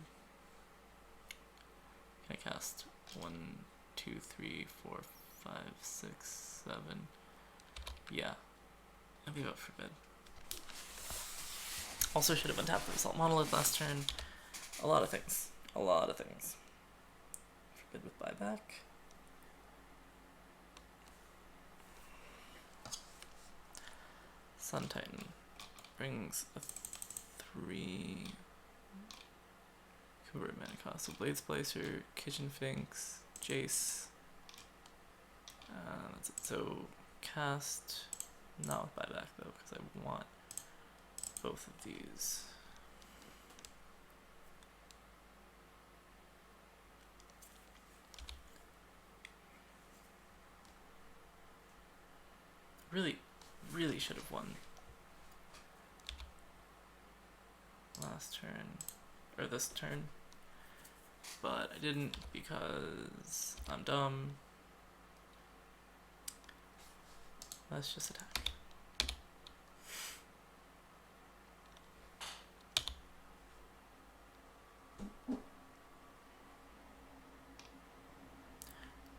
Can I cast 1, 2, 3, 4, 5, 6, 7? Yeah. I leave up Forbid. Also should have untapped the Assault Monolith last turn. A lot of things. A lot of things. Forbid with buyback. Sun Titan brings a 3 convert mana cost. So Blade Splicer, Kitchen Finks, Jace. That's it. So cast, not with buyback though, because I want both of these. Really should have won last turn, or this turn, but I didn't because I'm dumb. Let's just attack.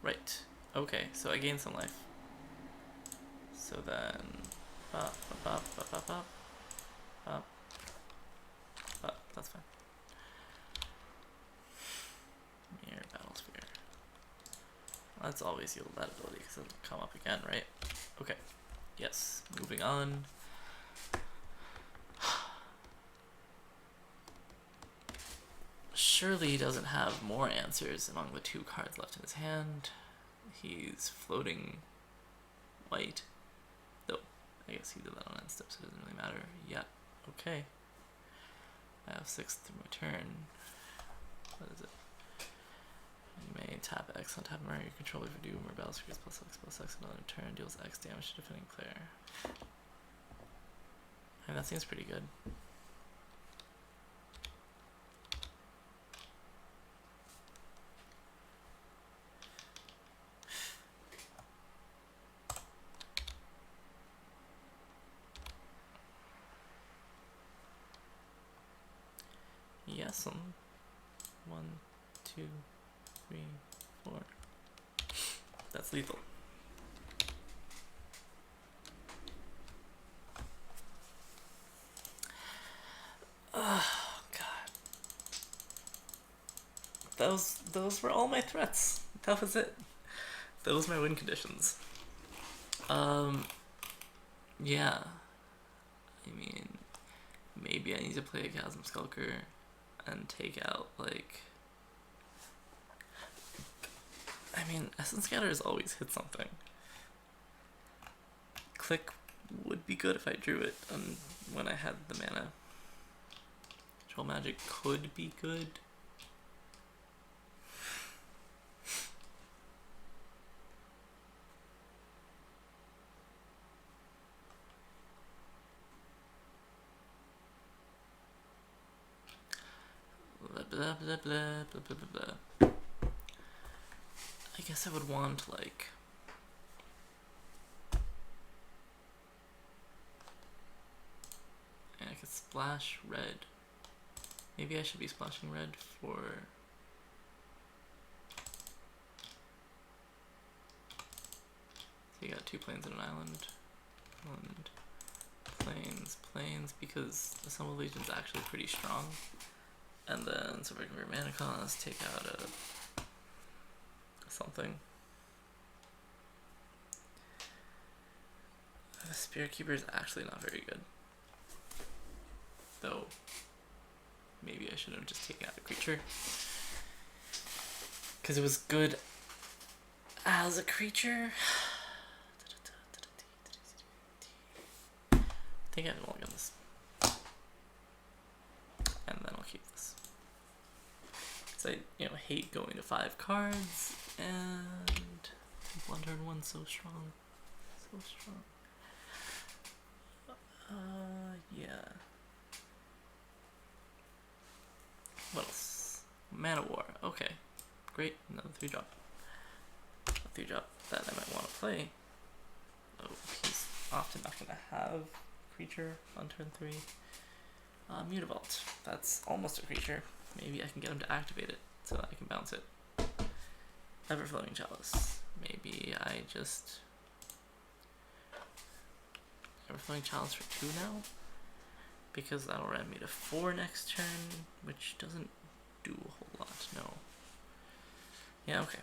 Right, okay, so I gained some life. So then, that's fine. Mirror Battlesphere. Let's always yield that ability because it'll come up again, right? Okay, yes, moving on. Surely he doesn't have more answers among the 2 cards left in his hand. He's floating white. Though, I guess he did that on end step, so it doesn't really matter yet. Okay. I have 6 through my turn. What is it? You may tap X on tap and your controller for Doom or Battlespheres +X another turn, deals X damage to defending player. I mean, that seems pretty good. Yes, 1, 2, 3, 4. That's lethal. Oh god. Those were all my threats. That was it. Those were my win conditions. Yeah. I mean, maybe I need to play a Chasm Skulker and take out, like... I mean, Essence Scatters always hit something. Click would be good if I drew it when I had the mana. Control Magic could be good. blah blah blah blah blah blah blah. I guess I would want like I could splash red. Maybe I should be splashing red for so you got 2 plains and an island. And plains because the Sum of Legion's actually pretty strong. And then so regular mana cost, take out a something. The Spirit Keeper is actually not very good. Though maybe I should have just taken out a creature. Because it was good as a creature. I think I'm only on this. And then I'll keep this. Because I, hate going to 5 cards. And Blunder in 1's so strong. So strong. Yeah. What else? Mana War. Okay. Great. Another 3-drop. A 3-drop that I might want to play. Oh, he's often not going to have creature on turn 3. Mutavault. That's almost a creature. Maybe I can get him to activate it so that I can bounce it. Everflowing Chalice. Maybe I just... Everflowing Chalice for 2 now? Because that'll ramp me to 4 next turn, which doesn't do a whole lot, no. Yeah, okay.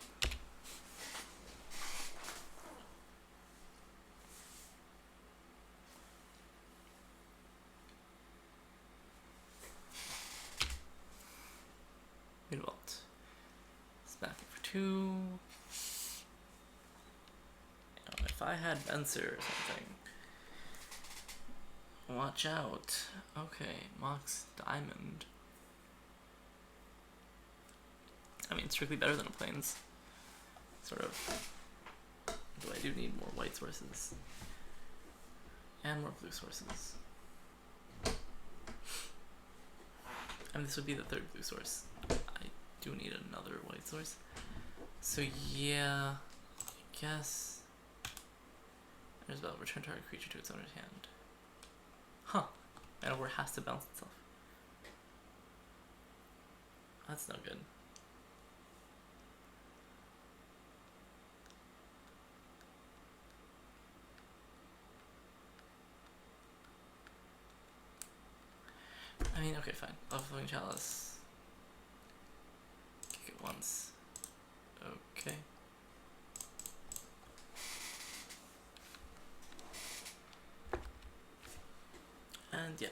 Mutavault. Smack it for 2. If I had Venser or something. Watch out. Okay, Mox Diamond. I mean, strictly better than a Plains. Sort of. Though I do need more white sources. And more blue sources. And this would be the 3rd blue source. I do need another white source. So yeah, I guess... There's about return target creature to its owner's hand. Huh. Mana War has to bounce itself. That's no good. I mean, okay, fine. Overflowing Chalice. Kick it once. Okay. And yeah,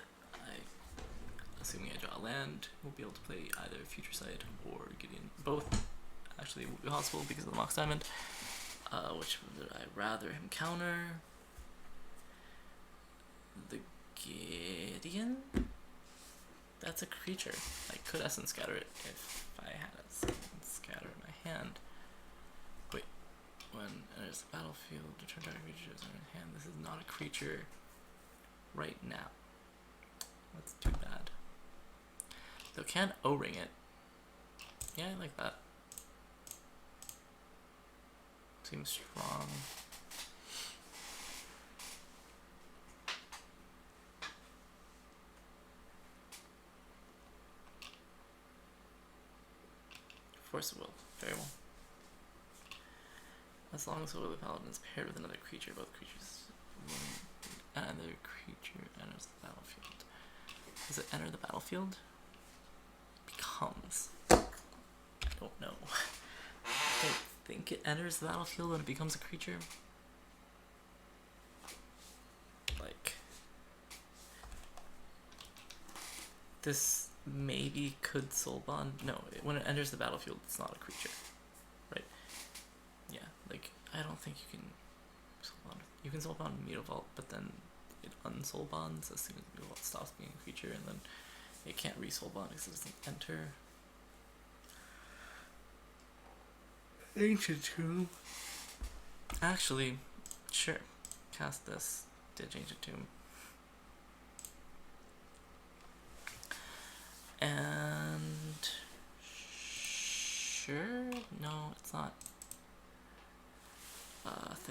assuming I draw a land, we'll be able to play either Future Sight or Gideon. Both actually will be possible because of the Mox Diamond. Which would I rather him counter? The Gideon? That's a creature. I could Essence Scatter it if I had Essence Scatter in my hand. Wait, when enters the battlefield, return target creature to its hand. This is not a creature right now. That's too bad. So can O-ring it. Yeah, I like that. Seems strong. Force of Will. Very well. As long as the Will of the Paladin is paired with another creature, both creatures another creature enters the battlefield. Does it enter the battlefield? It becomes. I don't know. I don't think it enters the battlefield when it becomes a creature. Like, this maybe could soul bond. No, when it enters the battlefield, it's not a creature, right? Yeah, like I don't think you can soul bond. You can soul bond Mutavault, but then it unsoul bonds as soon as Mutavault stops being a creature, and then it can't re-soul bond because it doesn't enter. Ancient Tomb. Actually, sure. Cast this. Ditch Ancient Tomb. And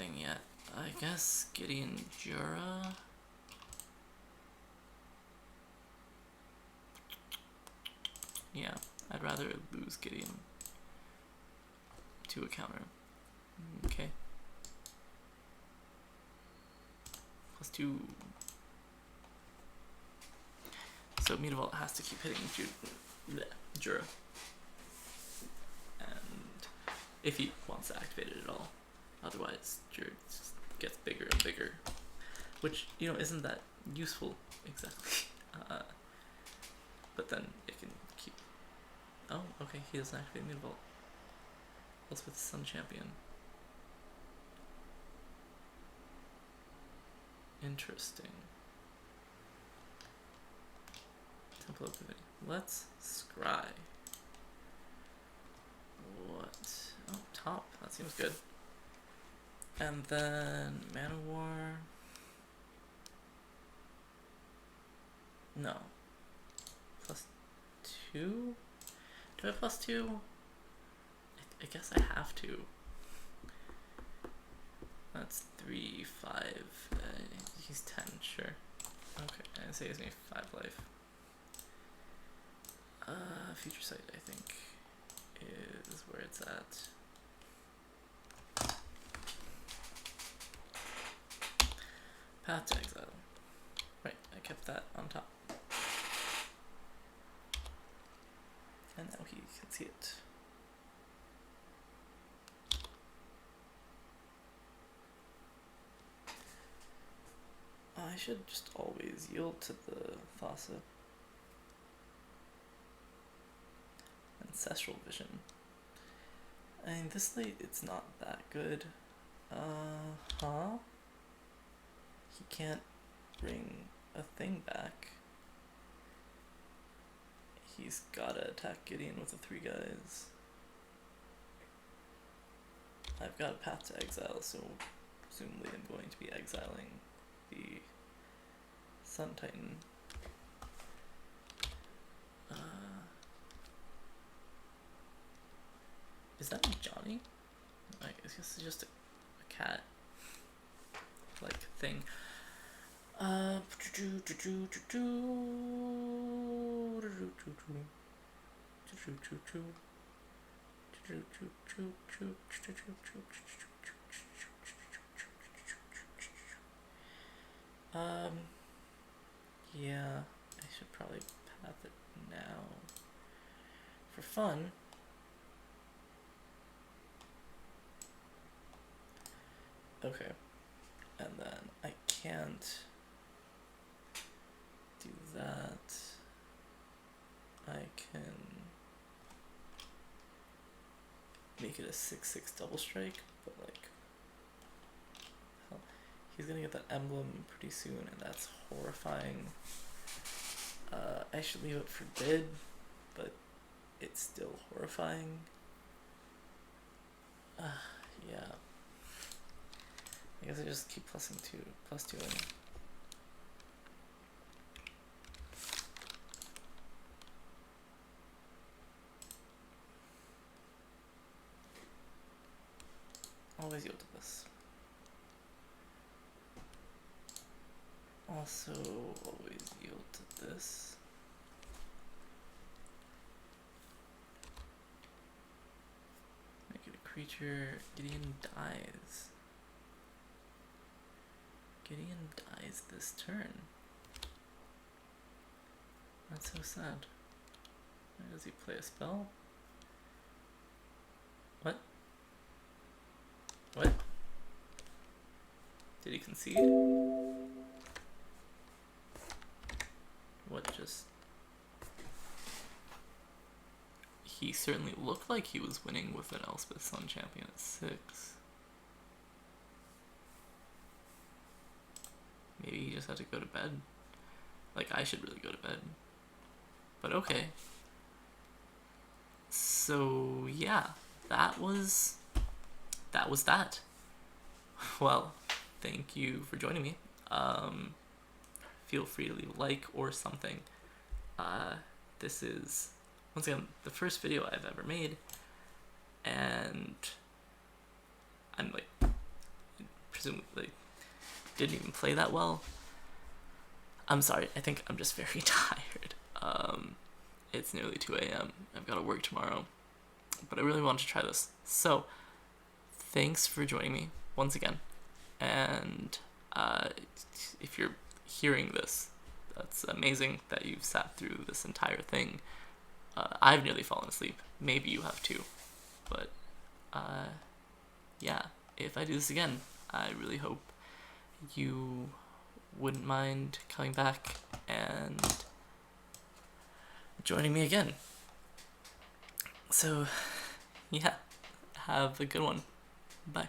anything yet. I guess Gideon Jura. Yeah, I'd rather lose Gideon to a counter. Okay. +2. So Mutavault has to keep hitting Jura. And if he wants to activate it at all. Otherwise, Jura just gets bigger and bigger. Which, isn't that useful exactly. But then it can keep... Oh, okay, he doesn't activate Mutavault. What's with Sun Champion? Interesting. Temple of Divinity. Let's scry. What? Oh, top. That seems good. And then Manowar. No. +2? Do I have +2? I guess I have to. That's 3, 5. He's 10, sure. Okay, and it saves me 5 life. Future Sight, I think, is where it's at. Path to Exile. Right, I kept that on top. And now he can see it. I should just always yield to the Thassa. Ancestral Vision. I mean, this late, it's not that good. He can't bring a thing back. He's gotta attack Gideon with the 3 guys. I've got a Path to Exile, so presumably I'm going to be exiling the Sun Titan. Is that Johnny? I guess it's just a cat like thing. Yeah, I should probably path it now for fun. Okay, and then I can't do that. I can make it a 6/6 double strike, but like, hell, he's gonna get that emblem pretty soon, and that's horrifying. I should leave it for dead, but it's still horrifying. Yeah. I guess I just keep +2 in. Always yield to this. Also, always yield to this. Make it a creature. Gideon dies. Gideon dies this turn. That's so sad. Why does he play a spell? What? What? Did he concede? What just... He certainly looked like he was winning with an Elspeth Sun Champion at 6. Maybe he just had to go to bed. Like, I should really go to bed. But okay. So, yeah. That was that. Well, thank you for joining me. Feel free to leave a like or something. This is, once again, the first video I've ever made. And I'm like presumably didn't even play that well. I'm sorry, I think I'm just very tired. It's nearly 2 a.m. I've got to work tomorrow, but I really wanted to try this. So, thanks for joining me once again. And if you're hearing this, that's amazing that you've sat through this entire thing. I've nearly fallen asleep. Maybe you have too. But, yeah, if I do this again, I really hope you wouldn't mind coming back and joining me again. So, yeah, have a good one. Bye.